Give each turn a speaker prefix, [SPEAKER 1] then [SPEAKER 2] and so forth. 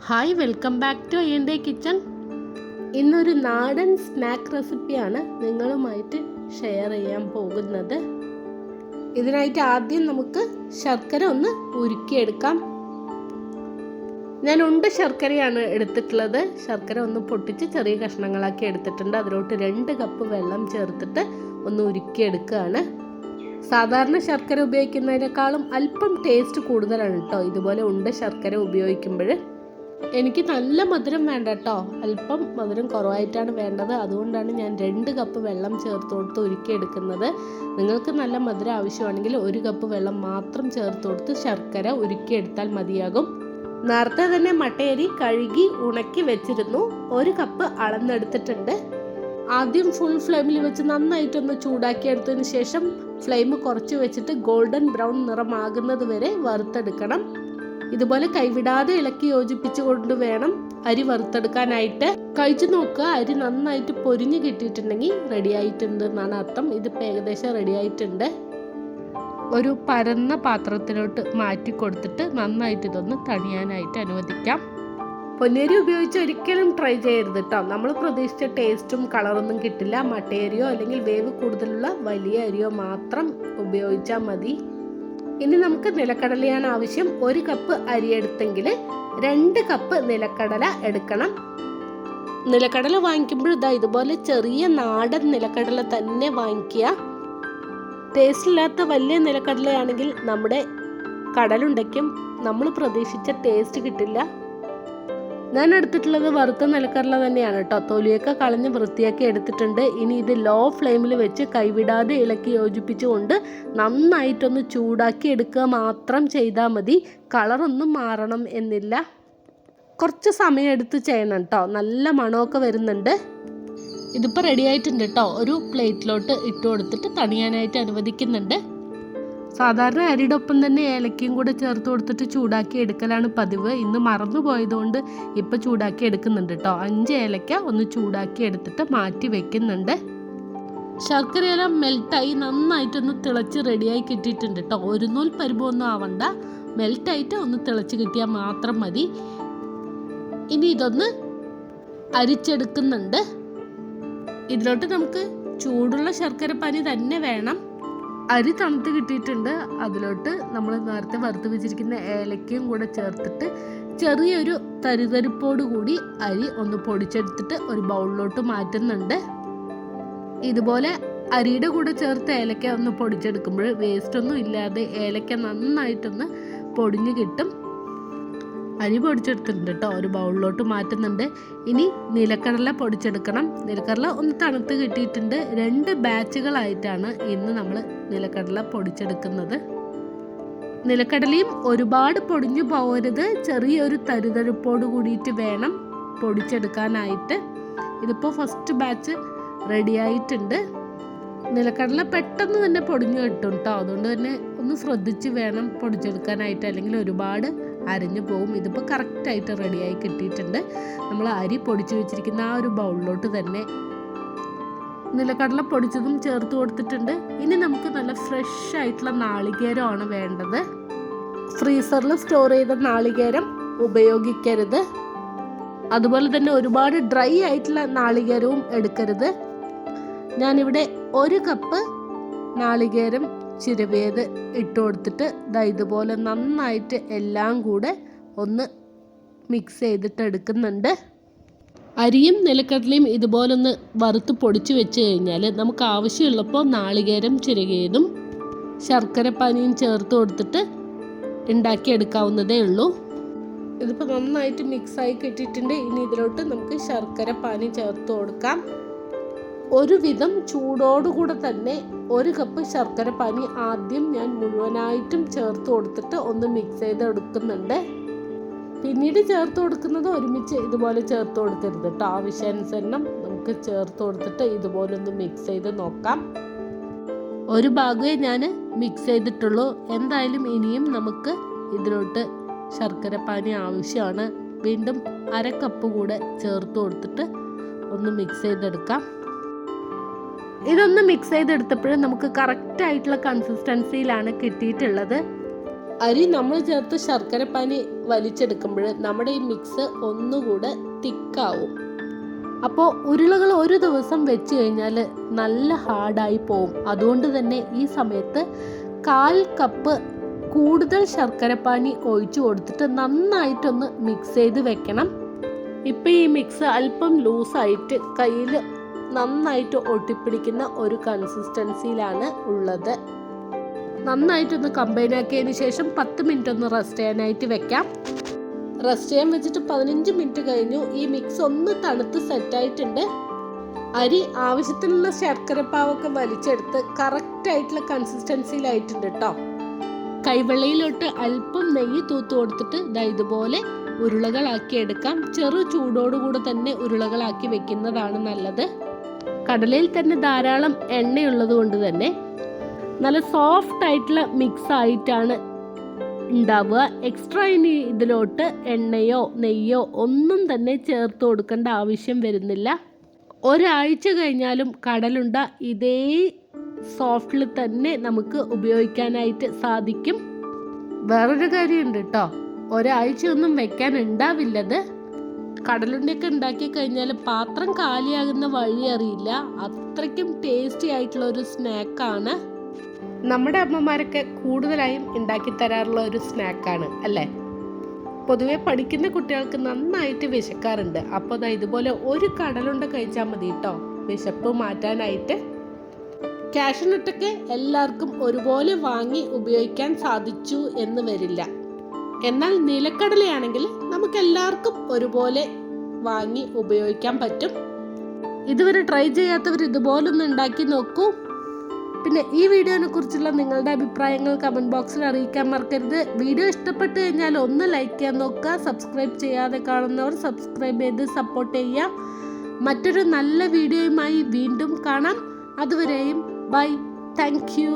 [SPEAKER 1] Hi, welcome back to എൻ്റെ kitchen. ഇന്നൊരു നാടൻ സ്നാക്ക് റെസിപ്പിയാണ് നിങ്ങളുമായിട്ട് ഷെയർ ചെയ്യാൻ പോകുന്നത്. ഇതിനായിട്ട് ആദ്യം നമുക്ക് ശർക്കര ഒന്ന് ഉരുക്കിയെടുക്കാം. ഞാൻ ശർക്കരയാണ് എടുത്തിട്ടുള്ളത്. ശർക്കര ഒന്ന് പൊട്ടിച്ച് ചെറിയ കഷ്ണങ്ങളാക്കി എടുത്തിട്ടുണ്ട്. അതിലോട്ട് 2 കപ്പ് വെള്ളം ചേർത്തിട്ട് ഒന്ന് ഉരുക്കിയെടുക്കുകയാണ്. സാധാരണ ശർക്കര ഉപയോഗിക്കുന്നതിനേക്കാളും അല്പം ടേസ്റ്റ് കൂടുതലാണ് കേട്ടോ ഇതുപോലെ ശർക്കര ഉപയോഗിക്കുമ്പോൾ. എനിക്ക് നല്ല മധുരം വേണ്ട കേട്ടോ, അല്പം മധുരം കുറവായിട്ടാണ് വേണ്ടത്. അതുകൊണ്ടാണ് ഞാൻ 2 കപ്പ് വെള്ളം ചേർത്ത് കൊടുത്ത് ഉരുക്കിയെടുക്കുന്നത്. നിങ്ങൾക്ക് നല്ല മധുരം ആവശ്യമാണെങ്കിൽ 1 കപ്പ് വെള്ളം മാത്രം ചേർത്ത് കൊടുത്ത് ശർക്കര ഉരുക്കിയെടുത്താൽ മതിയാകും. നേരത്തെ തന്നെ മട്ടയരി കഴുകി ഉണക്കി വെച്ചിരുന്നു. 1 കപ്പ് അളന്നെടുത്തിട്ടുണ്ട്. ആദ്യം ഫുൾ ഫ്ലെയിമിൽ വെച്ച് നന്നായിട്ടൊന്ന് ചൂടാക്കിയെടുത്തതിന് ശേഷം ഫ്ലെയിം കുറച്ച് വെച്ചിട്ട് ഗോൾഡൻ ബ്രൗൺ നിറമാകുന്നത് വരെ വറുത്തെടുക്കണം. ഇതുപോലെ കൈവിടാതെ ഇളക്കി യോജിപ്പിച്ചു കൊണ്ട് വേണം അരി വറുത്തെടുക്കാനായിട്ട്. കഴിച്ചു നോക്കുക, അരി നന്നായിട്ട് പൊരിഞ്ഞ് കിട്ടിയിട്ടുണ്ടെങ്കിൽ റെഡി ആയിട്ടുണ്ട് എന്നാണ് അർത്ഥം. ഇതിപ്പോൾ ഏകദേശം റെഡി ആയിട്ടുണ്ട്. ഒരു പരന്ന പാത്രത്തിലോട്ട് മാറ്റി കൊടുത്തിട്ട് നന്നായിട്ട് ഇതൊന്ന് തണിയാനായിട്ട് അനുവദിക്കാം. പൊന്നേരി ഉപയോഗിച്ച് ഒരിക്കലും ട്രൈ ചെയ്യരുത് കേട്ടോ. നമ്മൾ പ്രതീക്ഷിച്ച ടേസ്റ്റും കളറൊന്നും കിട്ടില്ല. മട്ടയരിയോ അല്ലെങ്കിൽ വേവ് കൂടുതലുള്ള വലിയ അരിയോ മാത്രം ഉപയോഗിച്ചാൽ മതി. ഇനി നമുക്ക് നിലക്കടലയാണ് ആവശ്യം. 1 കപ്പ് അരി എടുത്തെങ്കിൽ 2 കപ്പ് നിലക്കടല എടുക്കണം. നിലക്കടല വാങ്ങിക്കുമ്പോൾ ഇതുപോലെ ചെറിയ നാടൻ നിലക്കടല തന്നെ വാങ്ങിക്കുക. ടേസ്റ്റ് ഇല്ലാത്ത വലിയ നിലക്കടലയാണെങ്കിൽ നമ്മുടെ കടലുണ്ടയ്ക്കും നമ്മൾ പ്രതീക്ഷിച്ച ടേസ്റ്റ് കിട്ടില്ല. ഞാൻ എടുത്തിട്ടുള്ളത് വറുത്ത നിലക്കടല തന്നെയാണ് കേട്ടോ. തൊലിയൊക്കെ കളഞ്ഞ് വൃത്തിയാക്കി എടുത്തിട്ടുണ്ട്. ഇനി ഇത് ലോ ഫ്ലെയിമിൽ വെച്ച് കൈവിടാതെ ഇളക്കി യോജിപ്പിച്ചുകൊണ്ട് നന്നായിട്ടൊന്ന് ചൂടാക്കി എടുക്കുക മാത്രം ചെയ്താൽ മതി. കളറൊന്നും മാറണം എന്നില്ല. കുറച്ച് സമയം എടുത്ത് ചെയ്യണം കേട്ടോ. നല്ല മണമൊക്കെ വരുന്നുണ്ട്. ഇതിപ്പോൾ റെഡി ആയിട്ടുണ്ട് കേട്ടോ. ഒരു പ്ലേറ്റിലോട്ട് ഇട്ട് കൊടുത്തിട്ട് തണിയാനായിട്ട് അനുവദിക്കുന്നുണ്ട്. സാധാരണ അരിയുടെ ഒപ്പം തന്നെ ഏലക്കയും കൂടെ ചേർത്ത് കൊടുത്തിട്ട് ചൂടാക്കി എടുക്കലാണ് പതിവ്. ഇന്ന് മറന്നു പോയതുകൊണ്ട് ഇപ്പോൾ ചൂടാക്കി എടുക്കുന്നുണ്ട് കേട്ടോ. 5 ഏലക്ക ഒന്ന് ചൂടാക്കി എടുത്തിട്ട് മാറ്റി വെക്കുന്നുണ്ട്. ശർക്കരയെല്ലാം മെൽട്ടായി നന്നായിട്ടൊന്ന് തിളച്ച് റെഡിയായി കിട്ടിയിട്ടുണ്ട് കേട്ടോ. ഒരു നൂൽ പരുവൊന്നും ആവണ്ട, മെൽട്ടായിട്ട് ഒന്ന് തിളച്ച് കിട്ടിയാൽ മാത്രം മതി. ഇനി ഇതൊന്ന് അരിച്ചെടുക്കുന്നുണ്ട്. ഇതിലോട്ട് നമുക്ക് ചൂടുള്ള ശർക്കര പാനി തന്നെ വേണം. അരി തണുത്ത് കിട്ടിയിട്ടുണ്ട്. അതിലോട്ട് നമ്മൾ നേരത്തെ വറുത്ത് വെച്ചിരിക്കുന്ന ഏലക്കയും കൂടെ ചേർത്തിട്ട് ചെറിയൊരു തരിതരിപ്പോട് കൂടി അരി ഒന്ന് പൊടിച്ചെടുത്തിട്ട് ഒരു ബൗളിലോട്ട് മാറ്റുന്നുണ്ട്. ഇതുപോലെ അരിയുടെ കൂടെ ചേർത്ത് ഏലക്ക ഒന്ന് പൊടിച്ചെടുക്കുമ്പോൾ വേസ്റ്റ് ഒന്നും ഇല്ലാതെ ഏലക്ക നന്നായിട്ടൊന്ന് പൊടിഞ്ഞ് കിട്ടും. അരി പൊടിച്ചെടുത്തിട്ടുണ്ട് കേട്ടോ. ഒരു ബൗളിലോട്ട് മാറ്റുന്നുണ്ട്. ഇനി നിലക്കടല പൊടിച്ചെടുക്കണം. നിലക്കടല ഒന്ന് തണുത്ത് കിട്ടിയിട്ടുണ്ട്. 2 ബാച്ചുകളായിട്ടാണ് ഇന്ന് നമ്മൾ നിലക്കടല പൊടിച്ചെടുക്കുന്നത്. നിലക്കടലയും ഒരുപാട് പൊടിഞ്ഞു പോകരുത്. ചെറിയൊരു തരിതരിപ്പോട് കൂടിയിട്ട് വേണം പൊടിച്ചെടുക്കാനായിട്ട്. ഇതിപ്പോൾ ഫസ്റ്റ് ബാച്ച് റെഡി ആയിട്ടുണ്ട്. നിലക്കടല പെട്ടെന്ന് തന്നെ പൊടിഞ്ഞു കിട്ടും കേട്ടോ. അതുകൊണ്ട് തന്നെ ഒന്ന് ശ്രദ്ധിച്ച് വേണം പൊടിച്ചെടുക്കാനായിട്ട്, അല്ലെങ്കിൽ ഒരുപാട് അരിഞ്ഞു പോകും. ഇതിപ്പോൾ കറക്റ്റായിട്ട് റെഡിയായി കിട്ടിയിട്ടുണ്ട്. നമ്മൾ അരി പൊടിച്ച് വെച്ചിരിക്കുന്ന ആ ഒരു ബൗളിലോട്ട് തന്നെ നിലക്കടല പൊടിച്ചതും ചേർത്ത് കൊടുത്തിട്ടുണ്ട്. ഇനി നമുക്ക് നല്ല ഫ്രഷ് ആയിട്ടുള്ള നാളികേരമാണ് വേണ്ടത്. ഫ്രീസറിൽ സ്റ്റോർ ചെയ്ത നാളികേരം ഉപയോഗിക്കരുത്. അതുപോലെ തന്നെ ഒരുപാട് ഡ്രൈ ആയിട്ടുള്ള നാളികേരവും എടുക്കരുത്. ഞാനിവിടെ 1 കപ്പ് നാളികേരം ചിരവിയത് ഇട്ട് കൊടുത്തിട്ട് ഇതുപോലെ നന്നായിട്ട് എല്ലാം കൂടെ ഒന്ന് മിക്സ് ചെയ്തിട്ട് എടുക്കുന്നുണ്ട്. അരിയും നിലക്കടലയും ഇതുപോലൊന്ന് വറുത്ത് പൊടിച്ച് വെച്ച് കഴിഞ്ഞാൽ നമുക്ക് ആവശ്യമുള്ളപ്പോൾ നാളികേരം ചിരകിയതും ശർക്കരപ്പാനിയും ചേർത്ത് കൊടുത്തിട്ട് ഉണ്ടാക്കിയെടുക്കാവുന്നതേ ഉള്ളൂ. ഇതിപ്പോൾ നന്നായിട്ട് മിക്സായി കിട്ടിയിട്ടുണ്ട്. ഇനി ഇതിലോട്ട് നമുക്ക് ശർക്കരപ്പാനി ചേർത്ത് കൊടുക്കാം. ഒരുവിധം ചൂടോടുകൂടെ തന്നെ 1 കപ്പ് ശർക്കര പാനി ആദ്യം ഞാൻ മുഴുവനായിട്ടും ചേർത്ത് കൊടുത്തിട്ട് ഒന്ന് മിക്സ് ചെയ്ത് എടുക്കുന്നുണ്ട്. പിന്നീട് ചേർത്ത് കൊടുക്കുന്നത് ഒരുമിച്ച് ഇതുപോലെ ചേർത്ത് കൊടുക്കരുത് കേട്ടോ. ആവശ്യാനുസരണം നമുക്ക് ചേർത്ത് കൊടുത്തിട്ട് ഇതുപോലെ ഒന്ന് മിക്സ് ചെയ്ത് നോക്കാം. ഒരു ഭാഗമേ ഞാൻ മിക്സ് ചെയ്തിട്ടുള്ളൂ. എന്തായാലും ഇനിയും നമുക്ക് ഇതിലോട്ട് ശർക്കര പാനി ആവശ്യമാണ്. വീണ്ടും 1/2 കപ്പ് കൂടെ ചേർത്ത് കൊടുത്തിട്ട് ഒന്ന് മിക്സ് ചെയ്തെടുക്കാം. ഇതൊന്ന് മിക്സ് ചെയ്തെടുത്തപ്പോഴും നമുക്ക് കറക്റ്റ് ആയിട്ടുള്ള കൺസിസ്റ്റൻസിയിലാണ് കിട്ടിയിട്ടുള്ളത്. അരി നമ്മൾ ചേർത്ത് ശർക്കരപ്പാനി വലിച്ചെടുക്കുമ്പോൾ നമ്മുടെ ഈ മിക്സ് ഒന്നുകൂടെ തിക്കാവും. അപ്പോൾ ഉരുളകൾ ഒരു ദിവസം വെച്ച് കഴിഞ്ഞാൽ നല്ല ഹാർഡായി പോവും. അതുകൊണ്ട് തന്നെ ഈ സമയത്ത് 1/4 കപ്പ് കൂടുതൽ ശർക്കരപ്പാനി ഒഴിച്ചു കൊടുത്തിട്ട് നന്നായിട്ടൊന്ന് മിക്സ് ചെയ്ത് വെക്കണം. ഇപ്പം ഈ മിക്സ് അല്പം ലൂസായിട്ട് കയ്യിൽ നന്നായിട്ട് ഒട്ടിപ്പിടിക്കുന്ന ഒരു കൺസിസ്റ്റൻസിയിലാണ് ഉള്ളത്. നന്നായിട്ടൊന്ന് കമ്പൈൻ ആക്കിയതിന് ശേഷം 10 മിനിറ്റ് ഒന്ന് റെസ്റ്റ് ചെയ്യാനായിട്ട് വെക്കാം. റെസ്റ്റ് ചെയ്യാൻ വെച്ചിട്ട് 15 മിനിറ്റ് കഴിഞ്ഞു. ഈ മിക്സ് ഒന്ന് തണുത്ത് സെറ്റായിട്ടുണ്ട്. അരി ആവശ്യത്തിനുള്ള ശർക്കരപ്പാവൊക്കെ വലിച്ചെടുത്ത് കറക്റ്റായിട്ടുള്ള കൺസിസ്റ്റൻസിയിലായിട്ടുണ്ട് കേട്ടോ. കൈവെള്ളയിലോട്ട് അല്പം നെയ്യ് തൂത്ത് കൊടുത്തിട്ട് ഇതുപോലെ ഉരുളകളാക്കി എടുക്കാം. ചെറു ചൂടോടുകൂടെ തന്നെ ഉരുളകളാക്കി വെക്കുന്നതാണ് നല്ലത്. കടലയിൽ തന്നെ ധാരാളം എണ്ണയുള്ളത് കൊണ്ട് തന്നെ നല്ല സോഫ്റ്റ് ആയിട്ടുള്ള മിക്സ് ആയിട്ടാണ് ഉണ്ടാവുക. എക്സ്ട്രാ ഇനി ഇതിലോട്ട് എണ്ണയോ നെയ്യോ ഒന്നും തന്നെ ചേർത്ത് കൊടുക്കേണ്ട ആവശ്യം വരുന്നില്ല. ഒരാഴ്ച കഴിഞ്ഞാലും കടലുണ്ട ഇതേ സോഫ്റ്റിൽ തന്നെ നമുക്ക് ഉപയോഗിക്കാനായിട്ട് സാധിക്കും. വേറൊരു കാര്യമുണ്ട് കേട്ടോ, ഒരാഴ്ച ഒന്നും വെക്കാൻ ഉണ്ടാവില്ലത്. കടലുണ്ടയൊക്കെ ഉണ്ടാക്കി കഴിഞ്ഞാൽ പാത്രം കാലിയാകുന്ന വഴി അറിയില്ല. അത്രയ്ക്കും ടേസ്റ്റി ആയിട്ടുള്ള ഒരു സ്നാക്കാണ്. നമ്മുടെ അമ്മമാരൊക്കെ കൂടുതലായും ഉണ്ടാക്കി തരാറുള്ള ഒരു സ്നാക്കാണ് അല്ലേ. പൊതുവെ പഠിക്കുന്ന കുട്ടികൾക്ക് നന്നായിട്ട് വിശക്കാറുണ്ട്. അപ്പോൾ ഇതുപോലെ ഒരു കടലുണ്ട കഴിച്ചാൽ മതി കേട്ടോ വിശപ്പ് മാറ്റാനായിട്ട്. കാഷ്യൂനട്ടൊക്കെ എല്ലാവർക്കും ഒരുപോലെ വാങ്ങി ഉപയോഗിക്കാൻ സാധിച്ചു എന്ന് വരില്ല. എന്നാൽ നിലക്കടലയാണെങ്കിൽ നമുക്ക് എല്ലാവർക്കും ഒരുപോലെ വാങ്ങി ഉപയോഗിക്കാൻ പറ്റും. ഇതുവരെ ട്രൈ ചെയ്യാത്തവർ ഇതുപോലൊന്ന് ഉണ്ടാക്കി നോക്കൂ. പിന്നെ ഈ വീഡിയോനെ കുറിച്ചുള്ള നിങ്ങളുടെ അഭിപ്രായങ്ങൾ കമൻറ്റ് ബോക്സിൽ അറിയിക്കാൻ മറക്കരുത്. വീഡിയോ ഇഷ്ടപ്പെട്ട് കഴിഞ്ഞാൽ ഒന്ന് ലൈക്ക് ചെയ്യാൻ നോക്കുക. സബ്സ്ക്രൈബ് ചെയ്യാതെ കാണുന്നവർ സബ്സ്ക്രൈബ് ചെയ്ത് സപ്പോർട്ട് ചെയ്യുക. മറ്റൊരു നല്ല വീഡിയോയുമായി വീണ്ടും കാണാം. അതുവരെയും ബൈ. Thank you.